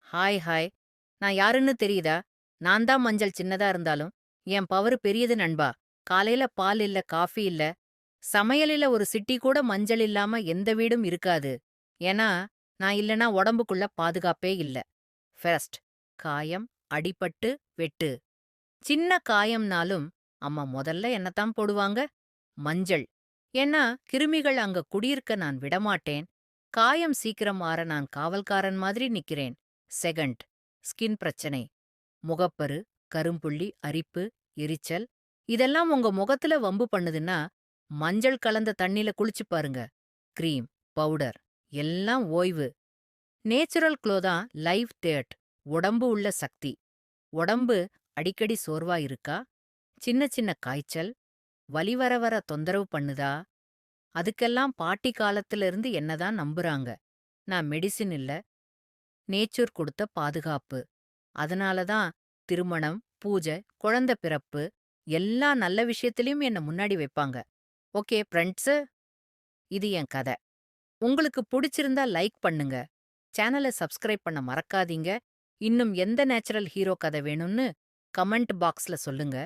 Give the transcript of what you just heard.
Hi hi. நான் யாருன்னு தெரியுதா? நான் தான் மஞ்சள் சின்னதா இருந்தாலும், என் பவரு பெரியது நண்பா. காலையில பால் இல்ல, காஃபி இல்ல, சமையலில ஒரு சிட்டி கூட மஞ்சள் இல்லாம எந்த வீடும் இருக்காது. ஏன்னா, நான் இல்லனா உடம்புக்குள்ள பாதுகாப்பே இல்ல. ஃபர்ஸ்ட் காயம், அடிபட்டு, வெட்டு. சின்ன காயம்னாலும், அம்மா மொதல்ல என்னத்தான் போடுவாங்க? மஞ்சள். ஏன்னா, கிருமிகள் அங்க குடியிருக்க நான் விடமாட்டேன். காயம் சீக்கிரம் ஆற நான் காவல்காரன் மாதிரி நிக்கிறேன். செகண்ட் ஸ்கின் பிரச்சனை. முகப்பரு, கரும்புள்ளி, அரிப்பு, எரிச்சல் இதெல்லாம் உங்க முகத்துல வம்பு பண்ணுதுன்னா, மஞ்சள் கலந்த தண்ணில குளிச்சு பாருங்க. கிரீம், பவுடர் எல்லாம் ஓய்வு. நேச்சுரல் க்ளோ தான் லைவ் தேட். உடம்பு உள்ள சக்தி. உடம்பு அடிக்கடி சோர்வா இருக்கா? சின்ன சின்ன காய்ச்சல், வலி வர வர தொந்தரவு பண்ணுதா? அதுக்கெல்லாம் பாட்டி காலத்துல இருந்து என்னதான் நம்புறாங்க. நான் மெடிசின் இல்ல, நேச்சர் கொடுத்த பாதுகாப்பு. அதனால தான் திருமணம், பூஜை, குழந்தை பிறப்பு எல்லா நல்ல விஷயத்திலயும் என்ன முன்னாடி வைப்பாங்க. ஓகே ஃப்ரெண்ட்ஸு, இது என் கதை. உங்களுக்கு புடிச்சிருந்தா லைக் பண்ணுங்க. சேனலை சப்ஸ்கிரைப் பண்ண மறக்காதீங்க. இன்னும் எந்த நேச்சுரல் ஹீரோ கதை வேணும்னு கமெண்ட் பாக்ஸ்ல சொல்லுங்க.